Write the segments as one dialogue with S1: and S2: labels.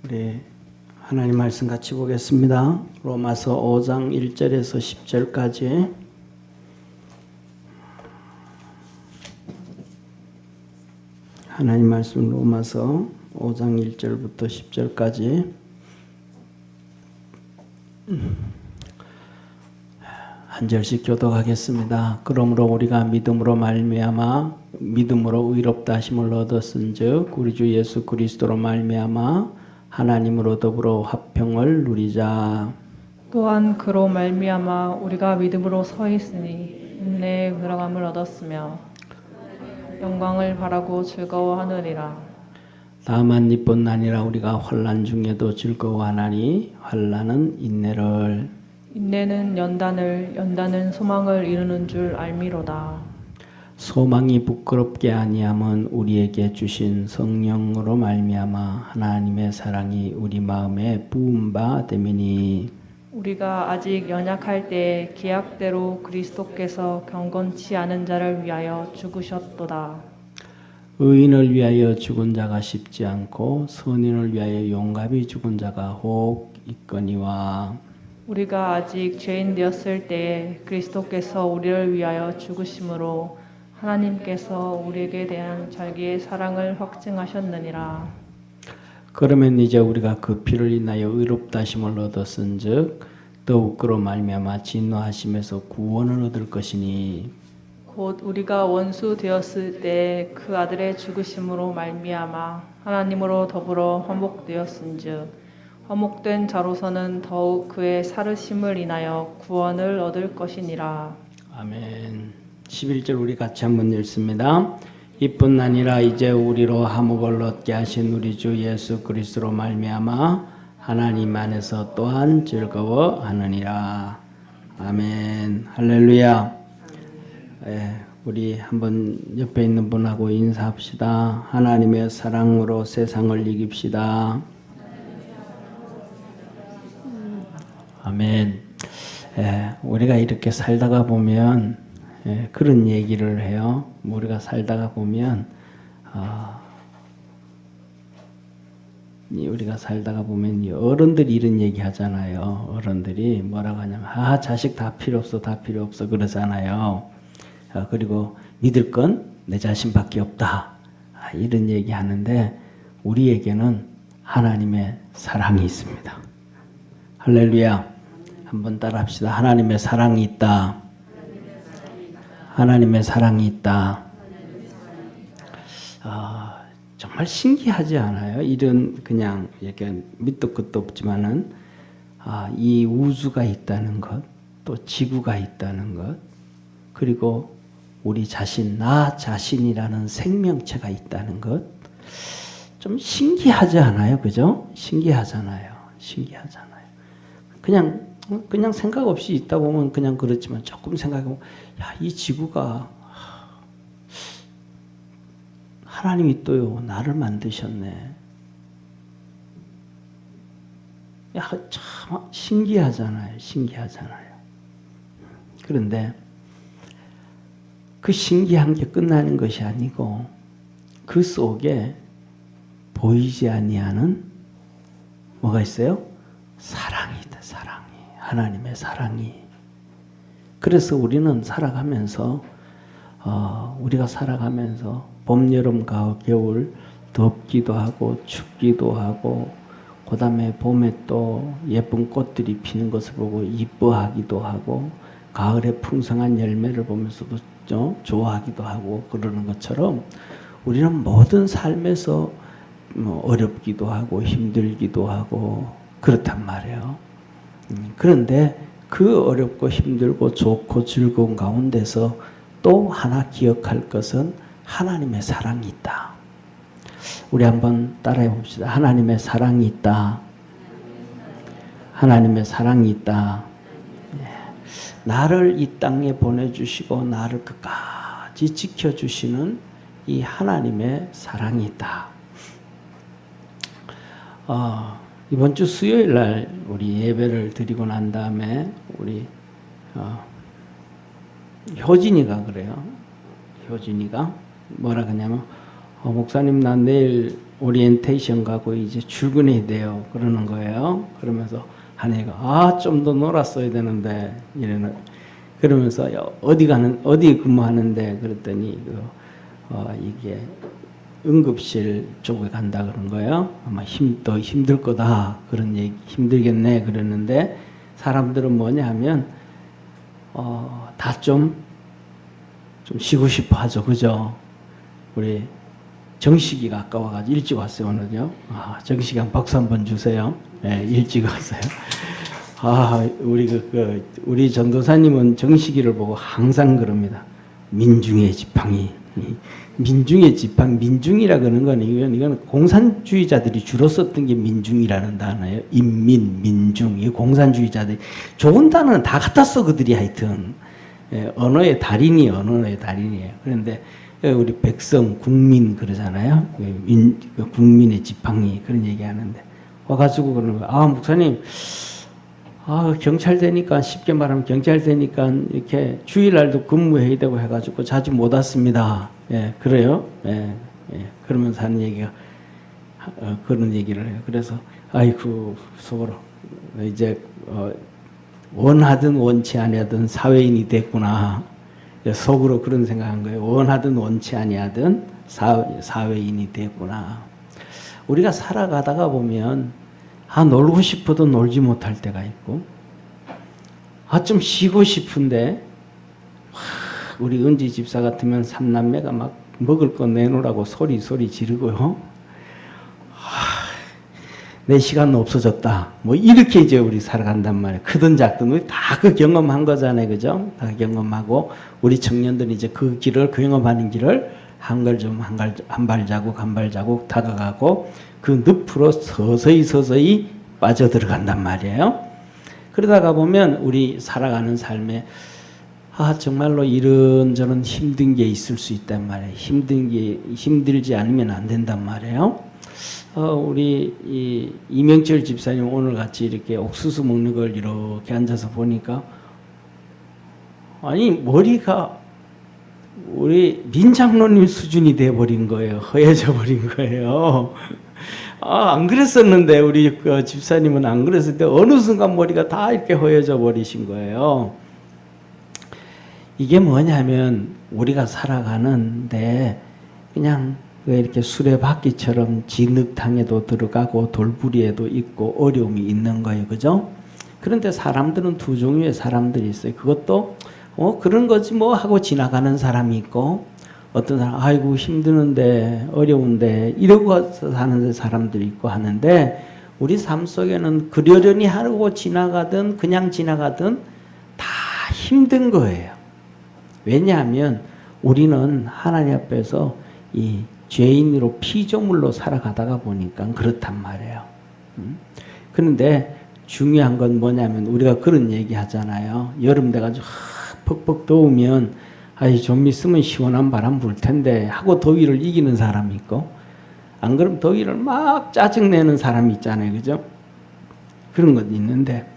S1: 우리 하나님 말씀 같이 보겠습니다. 로마서 5장 1절에서 10절까지. 하나님 말씀 로마서 5장 1절부터 10절까지. 한 절씩 교독하겠습니다. 그러므로 우리가 믿음으로 말미암아 믿음으로 의롭다 하심을 얻었은즉 우리 주 예수 그리스도로 말미암아 하나님으로 더불어 화평을 누리자.
S2: 또한 그로 말미암아 우리가 믿음으로 서 있으니 은혜의 들어감을 얻었으며 영광을 바라고 즐거워하느니라.
S1: 다만 이뿐 아니라 우리가 환난 중에도 즐거워하나니 환난은 인내는
S2: 연단은 소망을 이루는 줄 알미로다.
S1: 소망이 부끄럽게 아니함은 우리에게 주신 성령으로 말미암아 하나님의 사랑이 우리 마음에 부은 바 됨이니.
S2: 우리가 아직 연약할 때에 기약대로 그리스도께서 경건치 않은 자를 위하여 죽으셨도다.
S1: 의인을 위하여 죽은 자가 쉽지 않고 선인을 위하여 용감히 죽은 자가 혹 있거니와.
S2: 우리가 아직 죄인 되었을 때에 그리스도께서 우리를 위하여 죽으심으로 하나님께서 우리에게 대한 자기의 사랑을 확증하셨느니라.
S1: 그러면 이제 우리가 그 피를 인하여 의롭다 하심을 얻었은즉 더욱 그로 말미암아 진노하심에서 구원을 얻을 것이니.
S2: 곧 우리가 원수 되었을 때 그 아들의 죽으심으로 말미암아 하나님으로 더불어 화목되었은즉 화목된 자로서는 더욱 그의 살으심을 인하여 구원을 얻을 것이니라.
S1: 아멘. 11절 우리 같이 한번 읽습니다. 이뿐 아니라 이제 우리로 화목을 얻게 하신 우리 주 예수 그리스도로 말미암아 하나님 안에서 또한 즐거워하느니라. 아멘. 할렐루야. 우리 한번 옆에 있는 분하고 인사합시다. 하나님의 사랑으로 세상을 이깁시다. 아멘. 우리가 이렇게 살다가 보면 그런 얘기를 해요. 우리가 살다가 보면 어른들이 이런 얘기 하잖아요. 어른들이 뭐라고 하냐면 자식 다 필요 없어 그러잖아요. 그리고 믿을 건 내 자신밖에 없다. 이런 얘기 하는데 우리에게는 하나님의 사랑이 있습니다. 할렐루야. 한번 따라합시다. 하나님의 사랑이 있다. 하나님의 사랑이 있다. 정말 신기하지 않아요? 이런 그냥 이렇게 밑도 끝도 없지만은 이 우주가 있다는 것, 또 지구가 있다는 것, 그리고 우리 자신, 나 자신이라는 생명체가 있다는 것, 좀 신기하지 않아요? 그죠? 신기하잖아요. 그냥 생각 없이 있다 보면 그냥 그렇지만 조금 생각해보면 이 지구가 하나님이 또요 나를 만드셨네. 참 신기하잖아요. 그런데 그 신기한 게 끝나는 것이 아니고 그 속에 보이지 아니하는 뭐가 있어요? 사랑이 있다. 하나님의 사랑이. 그래서 우리는 살아가면서 봄, 여름, 가을, 겨울 덥기도 하고 춥기도 하고 그 다음에 봄에 또 예쁜 꽃들이 피는 것을 보고 이뻐하기도 하고 가을에 풍성한 열매를 보면서도 좋아하기도 하고 그러는 것처럼 우리는 모든 삶에서 어렵기도 하고 힘들기도 하고 그렇단 말이에요. 그런데 그 어렵고 힘들고 좋고 즐거운 가운데서 또 하나 기억할 것은 하나님의 사랑이 있다. 우리 한번 따라해 봅시다. 하나님의 사랑이 있다. 하나님의 사랑이 있다. 나를 이 땅에 보내주시고 나를 끝까지 지켜주시는 이 하나님의 사랑이 있다. 이번 주 수요일 날 우리 예배를 드리고 난 다음에 우리 효진이가 뭐라 그러냐면 목사님 나 내일 오리엔테이션 가고 이제 출근해야 돼요. 그러는 거예요. 그러면서 한 애가 좀 더 놀았어야 되는데 이래는 그러면서 어디 근무하는데 그랬더니 이게 응급실 쪽에 간다 그런 거예요. 아마 더 힘들 거다 그런 얘기 힘들겠네 그러는데 사람들은 뭐냐 하면 다 좀 쉬고 싶어 하죠. 그죠? 우리 정식이가 아까 와가지고 일찍 왔어요, 오늘요. 정식이 한 박수 한번 주세요. 네, 일찍 왔어요. 우리 전도사님은 정식이를 보고 항상 그럽니다. 민중의 지팡이. 민중의 지팡, 민중이라 그러는 건 이건 공산주의자들이 주로 썼던 게 민중이라는 단어예요. 인민, 민중. 이 공산주의자들이 좋은 단어는 다 갖다 써 그들이 하여튼. 언어의 달인이에요. 그런데 우리 백성, 국민 그러잖아요. 국민의 지팡이 그런 얘기하는데 와가지고 그러는 거예요. 목사님, 경찰 되니까 쉽게 말하면 경찰 되니까 이렇게 주일날도 근무해야 되고 해가지고 자주 못 왔습니다. 예, 그래요. 예. 그러면서 하는 얘기가 그런 얘기를 해요. 그래서 아이고 속으로 이제 원하든 원치 아니하든 사회인이 됐구나. 속으로 그런 생각한 거예요. 원하든 원치 아니하든 사회인이 됐구나. 우리가 살아가다가 보면 놀고 싶어도 놀지 못할 때가 있고 좀 쉬고 싶은데 우리 은지 집사 같으면 삼남매가 막 먹을 거 내놓으라고 소리 지르고요. 내 시간 없어졌다. 뭐 이렇게 이제 우리 살아간단 말이에요. 크든 작든 우리 다 그 경험한 거잖아요. 그죠? 다 경험하고 우리 청년들이 이제 그 경험하는 길을 한 발자국 다가가고 그 늪으로 서서히 빠져들어간단 말이에요. 그러다가 보면 우리 살아가는 삶에 정말로 이런저런 힘든 게 있을 수 있단 말이에요. 힘들지 않으면 안 된단 말이에요. 우리 이명철 집사님 오늘 같이 이렇게 옥수수 먹는 걸 이렇게 앉아서 보니까 머리가 우리 민장로님 수준이 돼버린 거예요. 허해져 버린 거예요. 안 그랬었는데 우리 그 집사님은 안 그랬을 때 어느 순간 머리가 다 이렇게 허해져 버리신 거예요. 이게 뭐냐면 우리가 살아가는데 그냥 이렇게 수레바퀴처럼 진흙탕에도 들어가고 돌부리에도 있고 어려움이 있는 거예요. 그죠? 그런데 사람들은 두 종류의 사람들이 있어요. 그것도 그런 거지 뭐 하고 지나가는 사람이 있고 어떤 사람 아이고 힘드는데 어려운데 이러고 사는 사람들이 있고 하는데 우리 삶 속에는 그러려니 하고 지나가든 그냥 지나가든 다 힘든 거예요. 왜냐하면 우리는 하나님 앞에서 이 죄인으로 피조물로 살아가다가 보니까 그렇단 말이에요. 그런데 중요한 건 뭐냐면 우리가 그런 얘기 하잖아요. 여름 돼가지고 퍽퍽 더우면 좀 있으면 시원한 바람 불 텐데 하고 더위를 이기는 사람이 있고 안 그러면 더위를 막 짜증내는 사람이 있잖아요. 그죠? 그런 건 있는데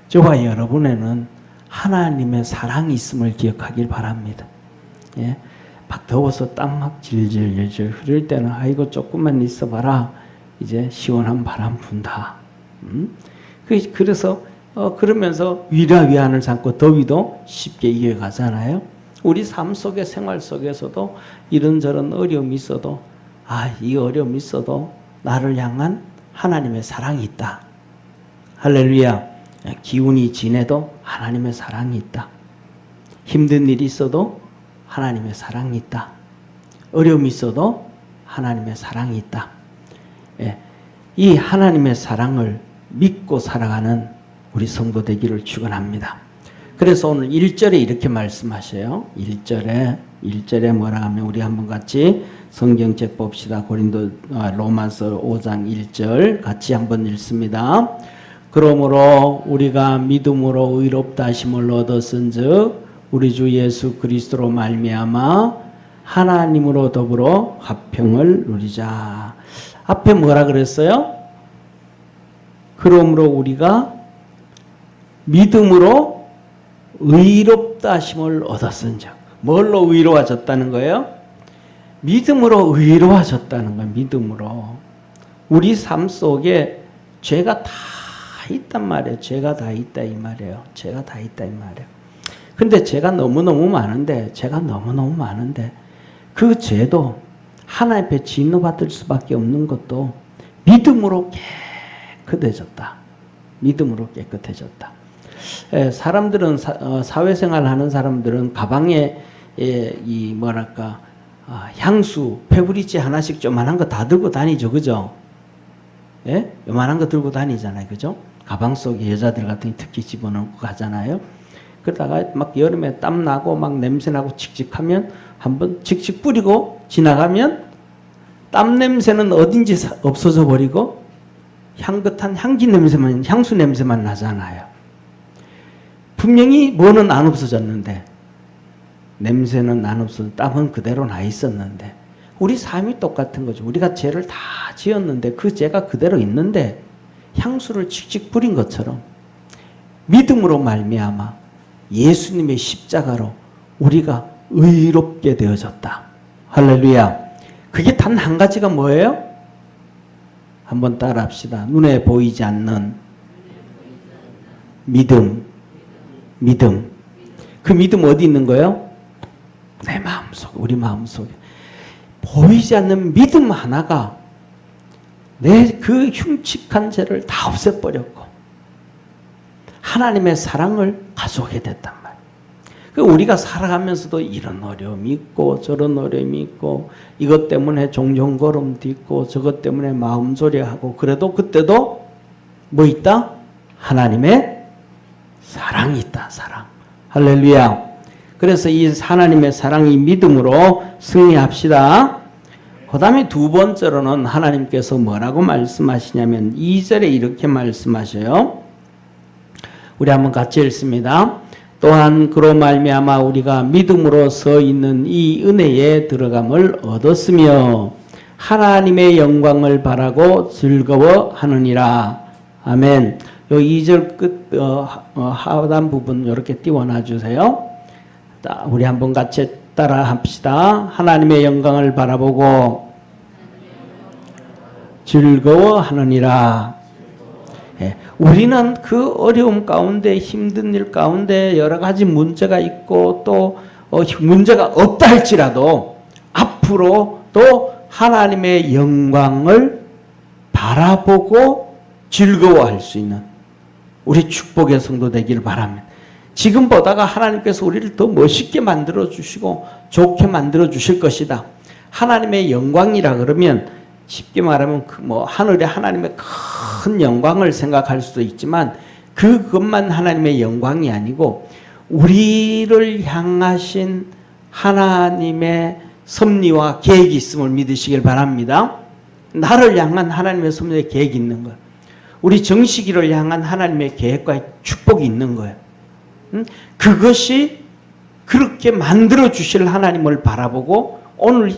S1: 저와 여러분에는 하나님의 사랑이 있음을 기억하길 바랍니다. 예? 막 더워서 땀 막 질질질질 흐를 때는 아이고 조금만 있어봐라 이제 시원한 바람 분다. 그래서 그러면서 위안을 삼고 더위도 쉽게 이겨가잖아요. 우리 삶 속에 생활 속에서도 이런저런 어려움이 있어도 이 어려움이 있어도 나를 향한 하나님의 사랑이 있다. 할렐루야. 기운이 지내도 하나님의 사랑이 있다. 힘든 일이 있어도 하나님의 사랑이 있다. 어려움이 있어도 하나님의 사랑이 있다. 이 하나님의 사랑을 믿고 살아가는 우리 성도 되기를 축원합니다. 그래서 오늘 1절에 이렇게 말씀하셔요. 1절에 뭐라 하면 우리 한번 같이 성경책 봅시다. 로마서 5장 1절 같이 한번 읽습니다. 그러므로 우리가 믿음으로 의롭다 하심을 얻었은즉 우리 주 예수 그리스도로 말미암아 하나님으로 더불어 화평을 누리자. 앞에 뭐라 그랬어요? 그러므로 우리가 믿음으로 의롭다 하심을 얻었은즉. 뭘로 의로워졌다는 거예요? 믿음으로 의로워졌다는 거예요. 믿음으로. 우리 삶 속에 죄가 다 있단 말이에요. 죄가 다 있다 이 말이에요. 죄가 다 있다 이 말이에요. 근데 죄가 너무너무 많은데 그 죄도 하나님 앞에 진노받을 수밖에 없는 것도 믿음으로 깨끗해졌다. 믿음으로 깨끗해졌다. 사람들은 사회생활 하는 사람들은 가방에 이 뭐랄까 향수, 페브리즈 하나씩 조만한 거 다 들고 다니죠, 그죠? 예? 요만한 거 들고 다니잖아요, 그죠? 가방 속에 여자들 같은 게 특히 집어넣고 가잖아요. 그러다가 막 여름에 땀 나고 막 냄새 나고 칙칙하면 한번 칙칙 뿌리고 지나가면 땀 냄새는 어딘지 없어져 버리고 향긋한 향수 냄새만 나잖아요. 분명히 뭐는 안 없어졌는데 냄새는 안 없어져 땀은 그대로 나 있었는데 우리 삶이 똑같은 거죠. 우리가 죄를 다 지었는데 그 죄가 그대로 있는데 향수를 칙칙 뿌린 것처럼 믿음으로 말미암아 예수님의 십자가로 우리가 의롭게 되어졌다. 할렐루야. 그게 단 한 가지가 뭐예요? 한번 따라 합시다. 눈에 보이지 않는 믿음. 그 믿음 어디 있는 거예요? 내 마음속, 우리 마음속에. 보이지 않는 믿음 하나가 내 그 흉측한 죄를 다 없애버렸고 하나님의 사랑을 가져오게 됐단 말이에요. 우리가 살아가면서도 이런 어려움이 있고 저런 어려움이 있고 이것 때문에 종종 걸음도 있고 저것 때문에 마음조리하고 그래도 그때도 뭐 있다? 하나님의 사랑이 있다. 사랑. 할렐루야. 그래서 이 하나님의 사랑이 믿음으로 승리합시다. 그 다음에 두 번째로는 하나님께서 뭐라고 말씀하시냐면 2절에 이렇게 말씀하셔요. 우리 한번 같이 읽습니다. 또한 그로 말미암아 우리가 믿음으로 서 있는 이 은혜에 들어감을 얻었으며 하나님의 영광을 바라고 즐거워하느니라. 아멘. 요 2절 끝 하단 부분 이렇게 띄워놔 주세요. 우리 한번 같이 따라 합시다. 하나님의 영광을 바라보고 즐거워하느니라. 예, 우리는 그 어려움 가운데 힘든 일 가운데 여러 가지 문제가 있고 또 문제가 없다 할지라도 앞으로 또 하나님의 영광을 바라보고 즐거워할 수 있는 우리 축복의 성도 되기를 바랍니다. 지금 보다가 하나님께서 우리를 더 멋있게 만들어 주시고 좋게 만들어 주실 것이다. 하나님의 영광이라 그러면 쉽게 말하면 하늘에 하나님의 큰 영광을 생각할 수도 있지만 그것만 하나님의 영광이 아니고 우리를 향하신 하나님의 섭리와 계획이 있음을 믿으시길 바랍니다. 나를 향한 하나님의 섭리의 계획이 있는 거예요. 우리 정식이를 향한 하나님의 계획과 축복이 있는 거예요. 그것이 그렇게 만들어 주실 하나님을 바라보고 오늘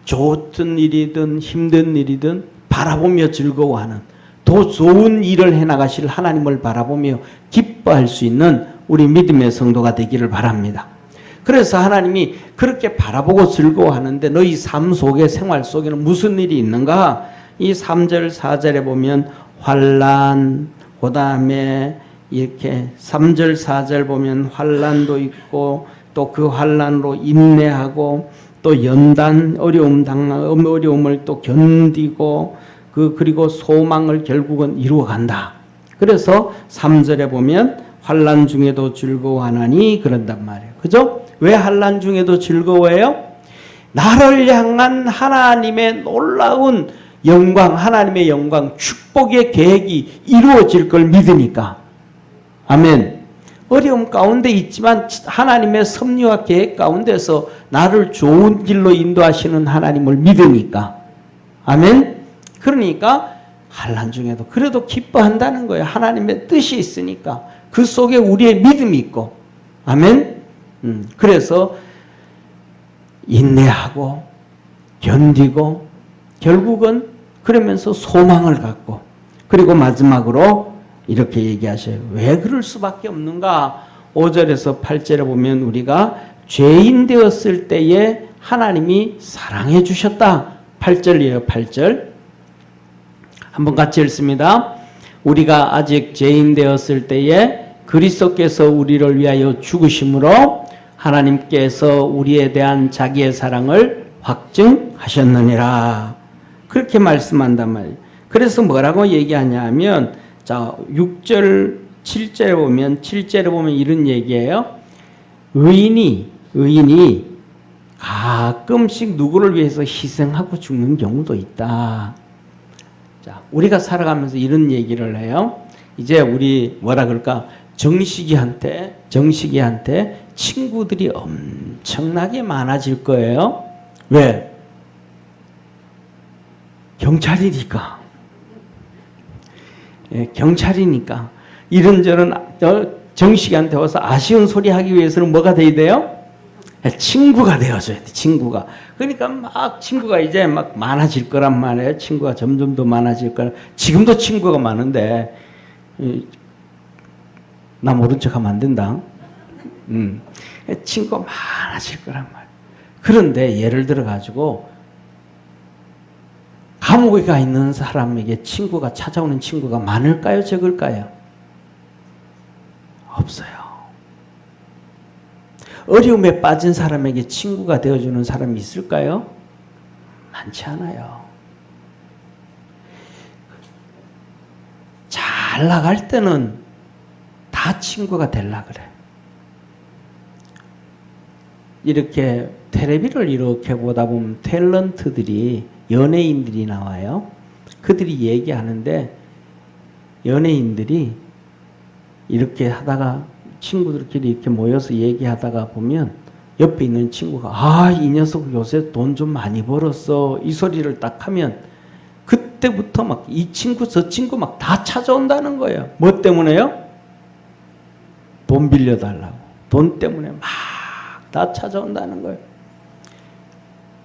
S1: 좋은 일이든 힘든 일이든 바라보며 즐거워하는 더 좋은 일을 해나가실 하나님을 바라보며 기뻐할 수 있는 우리 믿음의 성도가 되기를 바랍니다. 그래서 하나님이 그렇게 바라보고 즐거워하는데 너희 삶 속에 생활 속에는 무슨 일이 있는가? 이 3절 4절에 보면 환난, 그 다음에 이렇게 3절 4절 보면 환난도 있고 또 그 환난으로 인내하고 또 연단 어려움을 또 견디고 그리고 소망을 결국은 이루어간다. 그래서 3절에 보면 환난 중에도 즐거워하나니 그런단 말이에요. 그죠? 왜 환난 중에도 즐거워해요? 나를 향한 하나님의 놀라운 영광, 하나님의 영광, 축복의 계획이 이루어질 걸 믿으니까. 아멘. 어려움 가운데 있지만 하나님의 섭리와 계획 가운데서 나를 좋은 길로 인도하시는 하나님을 믿으니까. 아멘. 그러니까 환난 중에도 그래도 기뻐한다는 거예요. 하나님의 뜻이 있으니까. 그 속에 우리의 믿음이 있고. 아멘. 그래서 인내하고 견디고 결국은 그러면서 소망을 갖고 그리고 마지막으로 이렇게 얘기하셔요. 왜 그럴 수밖에 없는가? 5절에서 8절에 보면 우리가 죄인 되었을 때에 하나님이 사랑해 주셨다. 8절이에요. 8절. 한번 같이 읽습니다. 우리가 아직 죄인 되었을 때에 그리스도께서 우리를 위하여 죽으심으로 하나님께서 우리에 대한 자기의 사랑을 확증하셨느니라. 그렇게 말씀한단 말이에요. 그래서 뭐라고 얘기하냐 하면, 자, 6절, 7절에 보면 이런 얘기예요. 의인이 가끔씩 누구를 위해서 희생하고 죽는 경우도 있다. 자, 우리가 살아가면서 이런 얘기를 해요. 이제 우리 뭐라 그럴까? 정식이한테 친구들이 엄청나게 많아질 거예요. 왜? 경찰이니까. 예, 경찰이니까. 이런저런 정식이한테 와서 아쉬운 소리 하기 위해서는 뭐가 돼야 돼요? 친구가 되어줘야 돼, 친구가. 그러니까 막 친구가 이제 막 많아질 거란 말이에요. 친구가 점점 더 많아질 거라. 지금도 친구가 많은데, 나 모른 척 하면 안 된다. 친구가 많아질 거란 말이에요. 그런데 예를 들어가지고, 감옥에 가 있는 사람에게 찾아오는 친구가 많을까요? 적을까요? 없어요. 어려움에 빠진 사람에게 친구가 되어주는 사람이 있을까요? 많지 않아요. 잘 나갈 때는 다 친구가 되려고 그래. 이렇게 텔레비를 이렇게 보다 보면 탤런트들이, 연예인들이 나와요. 그들이 얘기하는데, 연예인들이 이렇게 하다가 친구들끼리 이렇게 모여서 얘기하다가 보면 옆에 있는 친구가 이 녀석 요새 돈 좀 많이 벌었어, 이 소리를 딱 하면 그때부터 막 이 친구 저 친구 막 다 찾아온다는 거예요. 뭐 때문에요? 돈 빌려달라고. 돈 때문에 막 다 찾아온다는 거예요.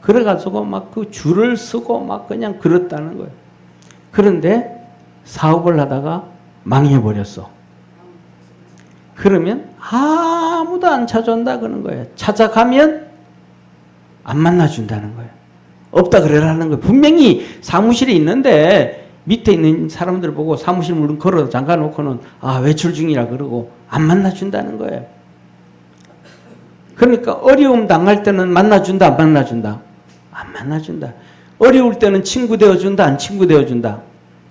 S1: 그래가지고 막 그 줄을 서고 막 그냥 그렇다는 거예요. 그런데 사업을 하다가 망해버렸어. 그러면 아무도 안 찾아온다 그러는 거예요. 찾아가면 안 만나준다는 거예요. 없다 그래라는 거예요. 분명히 사무실에 있는데 밑에 있는 사람들 보고 사무실 문 걸어 잠가 놓고는 외출 중이라 그러고 안 만나준다는 거예요. 그러니까 어려움 당할 때는 만나준다, 안 만나준다? 안 만나준다. 어려울 때는 친구 되어준다, 안 친구 되어준다?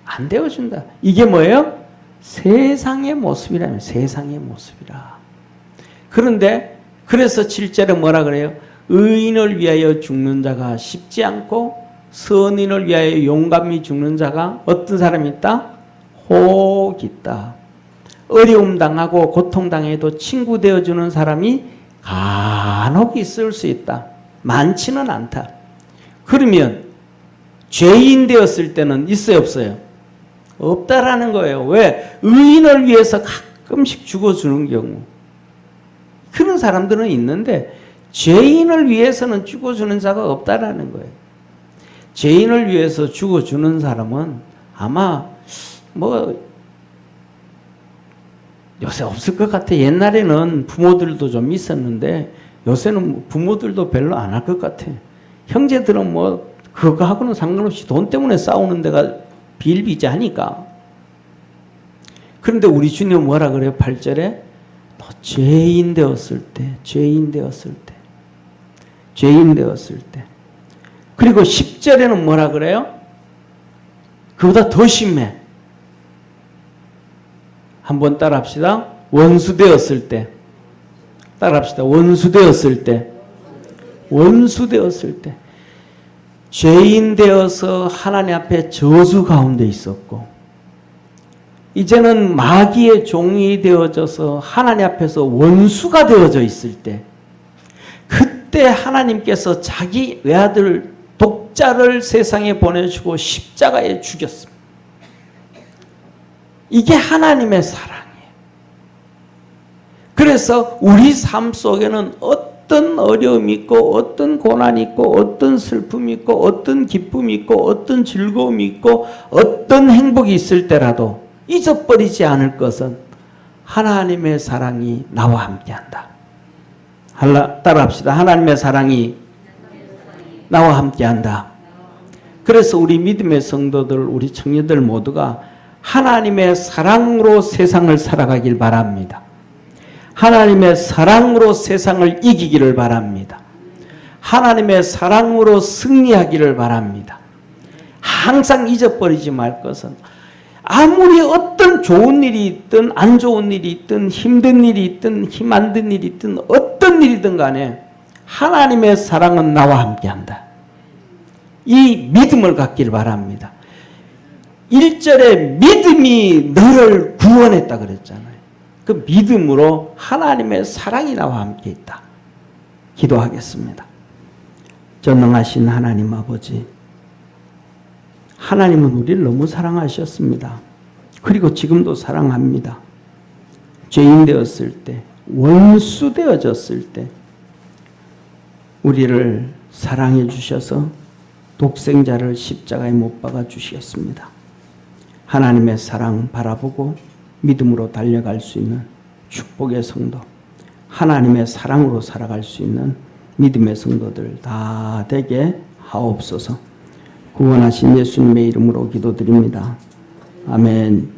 S1: 안 되어준다. 이게 뭐예요? 세상의 모습이라면 세상의 모습이라. 그런데 그래서 7절에 뭐라 그래요? 의인을 위하여 죽는 자가 쉽지 않고 선인을 위하여 용감히 죽는 자가 어떤 사람이 있다? 혹 있다. 어려움 당하고 고통 당해도 친구 되어주는 사람이 간혹 있을 수 있다. 많지는 않다. 그러면 죄인 되었을 때는 있어요, 없어요? 없다라는 거예요. 왜? 의인을 위해서 가끔씩 죽어주는 경우. 그런 사람들은 있는데 죄인을 위해서는 죽어주는 자가 없다라는 거예요. 죄인을 위해서 죽어주는 사람은 아마 요새 없을 것 같아. 옛날에는 부모들도 좀 있었는데 요새는 부모들도 별로 안 할 것 같아. 형제들은 그거하고는 상관없이 돈 때문에 싸우는 데가 비일비재하니까. 그런데 우리 주님 뭐라 그래요? 8절에 너 죄인 되었을 때. 그리고 10절에는 뭐라 그래요? 그보다 더 심해. 한번 따라합시다. 원수 되었을 때. 따라합시다. 원수 되었을 때. 죄인 되어서 하나님 앞에 저주 가운데 있었고, 이제는 마귀의 종이 되어져서 하나님 앞에서 원수가 되어져 있을 때, 그때 하나님께서 자기 외아들 독자를 세상에 보내주고 십자가에 죽였습니다. 이게 하나님의 사랑이에요. 그래서 우리 삶 속에는 어떤 어려움이 있고 어떤 고난이 있고 어떤 슬픔이 있고 어떤 기쁨이 있고 어떤 즐거움이 있고 어떤 행복이 있을 때라도 잊어버리지 않을 것은 하나님의 사랑이 나와 함께한다. 따라합시다. 하나님의 사랑이 나와 함께한다. 그래서 우리 믿음의 성도들, 우리 청년들 모두가 하나님의 사랑으로 세상을 살아가길 바랍니다. 하나님의 사랑으로 세상을 이기기를 바랍니다. 하나님의 사랑으로 승리하기를 바랍니다. 항상 잊어버리지 말 것은 아무리 어떤 좋은 일이 있든 안 좋은 일이 있든 힘든 일이 있든 힘 안 든 일이 있든 어떤 일이든 간에 하나님의 사랑은 나와 함께한다. 이 믿음을 갖기를 바랍니다. 1절에 믿음이 너를 구원했다 그랬잖아요. 그 믿음으로 하나님의 사랑이 나와 함께 있다. 기도하겠습니다. 전능하신 하나님 아버지, 하나님은 우리를 너무 사랑하셨습니다. 그리고 지금도 사랑합니다. 죄인 되었을 때, 원수 되어졌을 때 우리를 사랑해 주셔서 독생자를 십자가에 못 박아 주셨습니다. 하나님의 사랑 바라보고 믿음으로 달려갈 수 있는 축복의 성도, 하나님의 사랑으로 살아갈 수 있는 믿음의 성도들 다 되게 하옵소서. 구원하신 예수님의 이름으로 기도드립니다. 아멘.